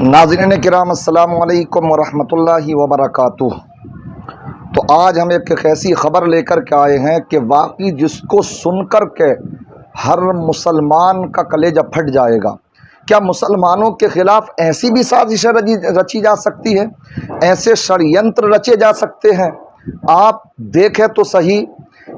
नाज़रीन किराम अस्सलामु अलैकुम वरहमतुल्लाहि वबरकातुह। तो आज हम एक ऐसी ख़बर लेकर के आए हैं कि वाकई जिसको सुनकर के हर मुसलमान का कलेजा फट जाएगा। क्या मुसलमानों के ख़िलाफ़ ऐसी भी साजिशें रची जा सकती है, ऐसे षड्यंत्र रचे जा सकते हैं? आप देखें तो सही,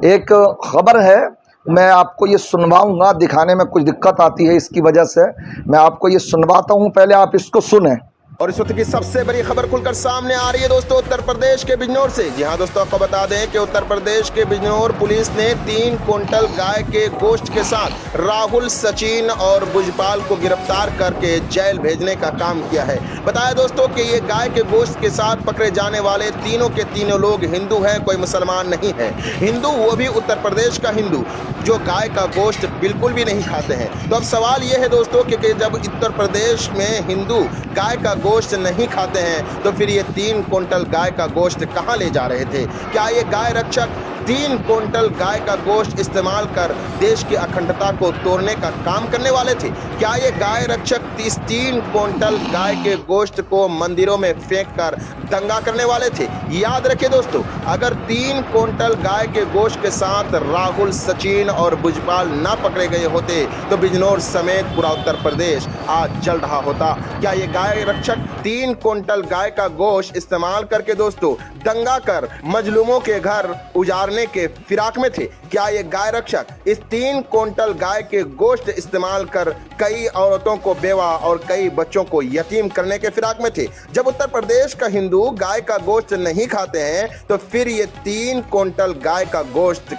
एक ख़बर है, मैं आपको ये सुनवाऊंगा। दिखाने में कुछ दिक्कत आती है, इसकी वजह से मैं आपको ये सुनवाता हूँ, पहले आप इसको सुने। और इस वक्त की सबसे बड़ी खबर खुलकर सामने आ रही है दोस्तों, उत्तर प्रदेश के बिजनौर से। जी हां दोस्तों, आपको बता दें कि उत्तर प्रदेश के बिजनौर पुलिस ने 3 क्विंटल गाय के गोश्त के साथ राहुल, सचिन और भुजपाल को गिरफ्तार करके जेल भेजने का काम किया है। बताया दोस्तों कि ये गाय के गोश्त के साथ पकड़े जाने वाले तीनों के तीनों लोग हिंदू हैं, कोई मुसलमान नहीं है। हिंदू, वो भी उत्तर प्रदेश का हिंदू जो गाय का गोश्त बिल्कुल भी नहीं खाते हैं। तो अब सवाल ये है दोस्तों कि जब उत्तर प्रदेश में हिंदू गाय का गोश्त नहीं खाते हैं तो फिर ये 3 क्विंटल गाय का गोश्त कहाँ ले जा रहे थे? क्या ये गाय रक्षक 3 क्विंटल गाय का गोश्त इस्तेमाल कर देश की अखंडता को तोड़ने का काम करने वाले थे? क्या ये गाय रक्षक इस 3 क्विंटल गाय के गोश्त को मंदिरों में फेंक कर दंगा करने वाले थे? याद रखिए दोस्तों, अगर 3 क्विंटल गाय के गोश्त के साथ राहुल, सचिन और भुजपाल ना पकड़े गए होते तो बिजनौर समेत पूरा उत्तर प्रदेश आज जल रहा होता। क्या ये गाय रक्षक 3 क्विंटल गाय का गोश्त इस्तेमाल करके दोस्तों दंगा कर मजलूमों के घर उजाड़ने के फिराक में थे? क्या ये गाय रक्षक इस 3 क्विंटल गाय के गोश्त इस्तेमाल कर कई औरतों को बेवा और कई बच्चों को यतीम करने के फिराक में थे? जब उत्तर प्रदेश का हिंदू गाय का गोश्त नहीं खाते हैं तो फिर ये 3 क्विंटल गाय का गोश्त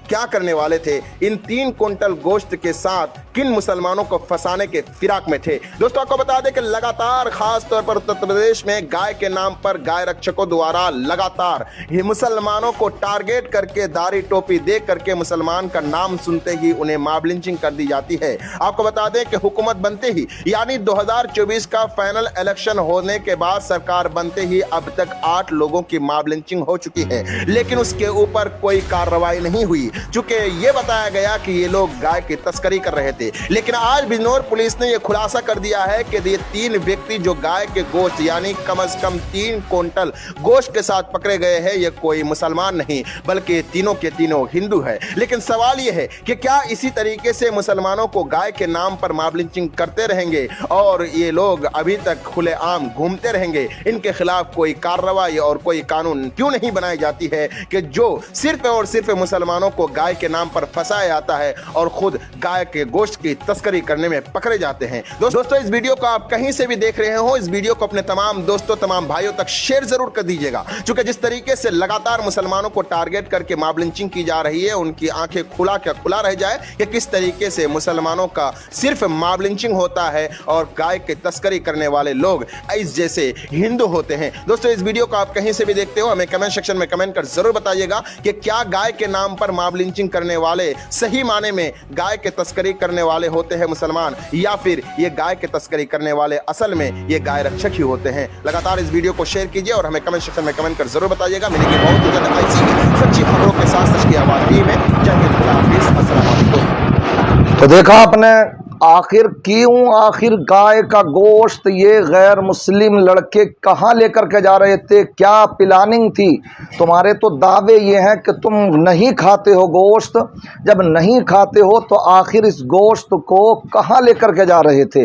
क्या करने वाले थे? इन 3 क्विंटल गोश्त के साथ किन मुसलमानों को फंसाने के फिराक में थे? दोस्तों आपको बता दें कि लगातार खास तौर पर उत्तर प्रदेश में गाय के नाम पर गाय रक्षकों द्वारा लगातार मुसलमानों को टारगेट करके दाढ़ी टोपी दे करके मुसलमान का नाम सुनते ही उन्हें मॉब लिंचिंग कर दी जाती है। आपको बता दें कि हुकूमत बनते ही यानी 2024 का फाइनल इलेक्शन होने के बाद सरकार बनते ही अब तक 8 लोगों की मॉब लिंचिंग हो चुकी है, लेकिन उसके ऊपर कोई कार्रवाई नहीं हुई, चूंकि ये बताया गया कि ये लोग गाय की तस्करी कर रहे थे। लेकिन आज बिजनौर पुलिस ने यह खुलासा कर दिया है कि ये 3 व्यक्ति जो गाय के गोश्त यानी कम से कम 3 क्विंटल गोश्त के साथ पकड़े गए हैं, ये कोई मुसलमान नहीं बल्कि तीनों के तीनों हिंदू है। लेकिन सवाल यह है कि क्या इसी तरीके से मुसलमानों को गाय के नाम पर मॉब लिंचिंग करते रहेंगे और ये लोग अभी तक खुलेआम घूमते रहेंगे? इनके खिलाफ कोई कार्रवाई और कोई कानून क्यों नहीं बनाई जाती है कि जो सिर्फ और सिर्फ मुसलमानों को गाय के नाम पर फंसाया जाता है और खुद गाय के गोश्त की तस्करी करने में पकड़े जाते हैं? दोस्तों इस वीडियो को आप कहीं से भी देख रहे हो, इस वीडियो को अपने तमाम दोस्तों, तमाम भाइयों तक शेयर जरूर कर दीजिएगा, क्योंकि जिस तरीके से लगातार मुसलमानों को टारगेट करके मॉब लिंचिंग की जा रही है, उनकी आंखें खुला रह जाए कि किस तरीके से मुसलमानों का सिर्फ मॉब लिंचिंग होता है और गाय की तस्करी करने वाले लोग इस जैसे हिंदू होते हैं। दोस्तों इस वीडियो को आप कहीं से भी देखते हो, हमें कमेंट सेक्शन में कमेंट कर जरूर बताइएगा कि क्या गाय के नाम पर मॉब लिंचिंग करने वाले सही माने में गाय के तस्करी करने वाले होते हैं मुसलमान, या फिर ये गाय के तस्करी करने वाले असल में ये गाय रक्षक ही होते हैं? लगातार इस वीडियो को शेयर कीजिए और हमें कमेंट सेक्शन में कमेंट कर जरूर बताइएगा। मिलेंगे बहुत ही जल्द ऐसी सच्ची खबरों के साथ सच की आवाज में। जय हिंद, खुदा हाफिज़, अस्सलाम वालेकुम। तो देखा आपने, आखिर गाय का गोश्त ये गैर मुस्लिम लड़के कहाँ लेकर के जा रहे थे? क्या प्लानिंग थी? तुम्हारे तो दावे ये हैं कि तुम नहीं खाते हो गोश्त। जब नहीं खाते हो तो आखिर इस गोश्त को कहाँ लेकर के जा रहे थे?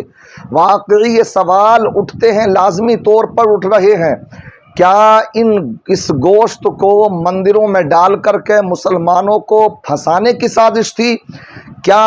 वाकई ये सवाल उठते हैं, लाजमी तौर पर उठ रहे हैं। क्या इस गोश्त को मंदिरों में डाल करके मुसलमानों को फंसाने की साजिश थी? क्या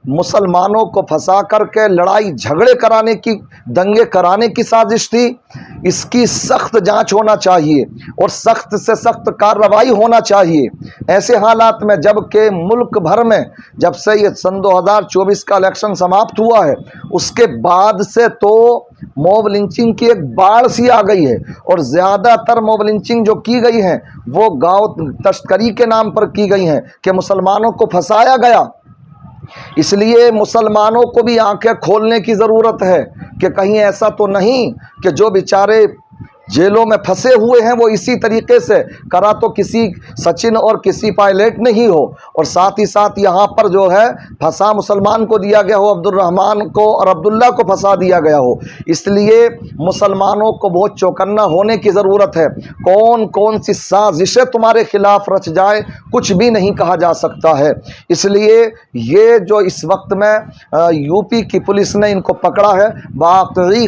मुसलमानों को फंसा करके लड़ाई झगड़े कराने की, दंगे कराने की साजिश थी? इसकी सख्त जांच होना चाहिए और सख्त से सख्त कार्रवाई होना चाहिए। ऐसे हालात में जबकि मुल्क भर में जब से ये सन 2024 का इलेक्शन समाप्त हुआ है, उसके बाद से तो मॉब लिंचिंग की एक बाढ़ सी आ गई है और ज़्यादातर मॉब लिंचिंग जो की गई है वो गाँव तस्करी के नाम पर की गई हैं कि मुसलमानों को फंसाया गया। इसलिए मुसलमानों को भी आंखें खोलने की ज़रूरत है कि कहीं ऐसा तो नहीं कि जो बेचारे जेलों में फंसे हुए हैं वो इसी तरीके से, करा तो किसी सचिन और किसी पायलट नहीं हो, और साथ ही साथ यहाँ पर जो है फंसा मुसलमान को दिया गया हो, अब्दुल रहमान को और अब्दुल्ला को फंसा दिया गया हो। इसलिए मुसलमानों को बहुत चौकन्ना होने की ज़रूरत है। कौन कौन सी साजिशें तुम्हारे खिलाफ रच जाए कुछ भी नहीं कहा जा सकता है। इसलिए ये जो इस वक्त में यूपी की पुलिस ने इनको पकड़ा है, वाकई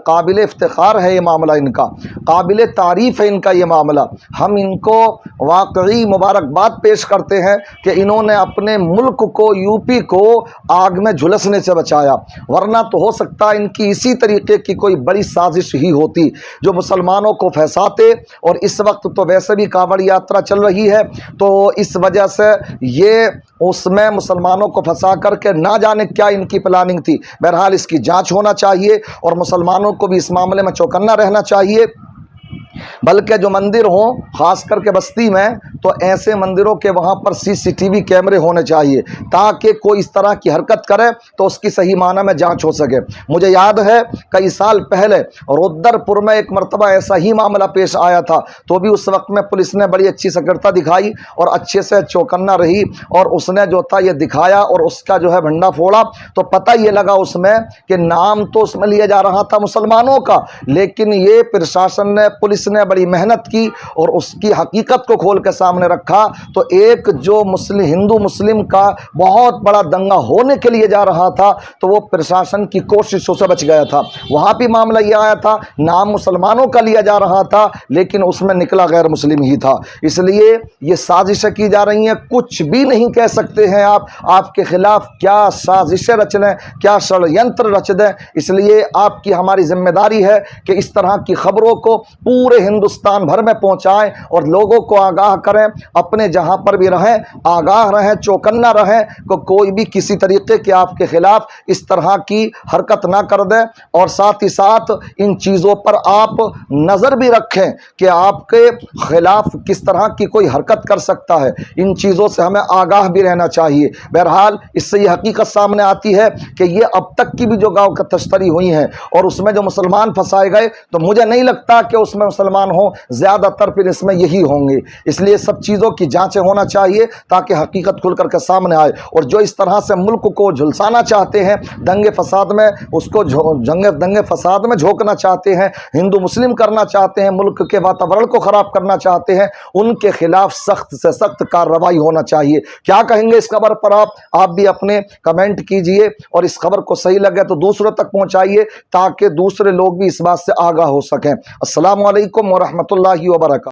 काबिल इफ्तिखार है ये मामला, इनका काबिल तारीफ़ है इनका ये मामला। हम इनको वाकई मुबारकबाद पेश करते हैं कि इन्होंने अपने मुल्क को, यूपी को आग में झुलसने से बचाया, वरना तो हो सकता है इनकी इसी तरीके की कोई बड़ी साजिश ही होती जो मुसलमानों को फंसाते। और इस वक्त तो वैसे भी कांवड़ यात्रा चल रही है, तो इस वजह से ये उसमें मुसलमानों को फंसा करके ना जाने क्या इनकी प्लानिंग थी। बहरहाल इसकी जांच होना चाहिए और मुसलमानों को भी इस मामले में चौकन्ना रहना चाहिए। बल्कि जो मंदिर हों ख़ास करके बस्ती में, तो ऐसे मंदिरों के वहाँ पर सीसीटीवी कैमरे होने चाहिए ताकि कोई इस तरह की हरकत करे तो उसकी सही माना में जांच हो सके। मुझे याद है कई साल पहले रुद्रपुर में एक मरतबा ऐसा ही मामला पेश आया था, तो भी उस वक्त में पुलिस ने बड़ी अच्छी सक्रियता दिखाई और अच्छे से चौकन्ना रही, और उसने जो था ये दिखाया और उसका जो है भंडा फोड़ा, तो पता ये लगा उसमें कि नाम तो उसमें लिया जा रहा था मुसलमानों का, लेकिन ये प्रशासन ने, पुलिस ने बड़ी मेहनत की और उसकी हकीकत को खोल के सामने रखा। तो एक जो हिंदू मुस्लिम का बहुत बड़ा दंगा होने के लिए जा रहा था, तो वो प्रशासन की कोशिशों से बच गया था। वहाँ भी मामला ये आया था, नाम मुसलमानों का लिया जा रहा था लेकिन उसमें निकला गैर मुस्लिम ही था। इसलिए ये साजिशें की जा रही हैं, कुछ भी नहीं कह सकते हैं आप, आपके खिलाफ क्या साजिशें रच लें, क्या षड्यंत्र रच दें। इसलिए आपकी हमारी जिम्मेदारी है कि इस तरह की खबरों को पूरे हिंदुस्तान भर में पहुंचाएं और लोगों को आगाह करें। अपने जहां पर भी रहें आगाह रहें, चौकन्ना रहें कि कोई भी किसी तरीके के आपके खिलाफ इस तरह की हरकत ना कर दे। और साथ ही साथ इन चीज़ों पर आप नज़र भी रखें कि आपके खिलाफ किस तरह की कोई हरकत कर सकता है। इन चीज़ों से हमें आगाह भी रहना चाहिए। बहरहाल इससे ये हकीकत सामने आती है कि ये अब तक की भी जो गाँव का तश्तरी हुई हैं और उसमें जो मुसलमान फंसाए गए, तो मुझे नहीं लगता कि उसमें मुसलमान हो, ज़्यादातर फिर इसमें यही होंगे। इसलिए सब चीज़ों की जांचें होना चाहिए ताकि हकीकत खुल करके सामने आए। और जो इस तरह से मुल्क को झुलसाना चाहते हैं, दंगे फसाद में उसको दंगे फसाद में झोंकना चाहते हैं, हिंदू मुस्लिम करना चाहते हैं, मुल्क के वातावरण को ख़राब करना चाहते हैं, उनके खिलाफ सख्त से सख्त कार्रवाई होना चाहिए। क्या कहेंगे इस खबर पर आप भी अपने कमेंट कीजिए और इस खबर को सही लगे तो दूसरों तक पहुँचाइए ताकि दूसरे लोग भी इस बात से आगाह हो सकें। अस्सलामु अलैकुम व रहमतुल्लाहि व बरकातहू।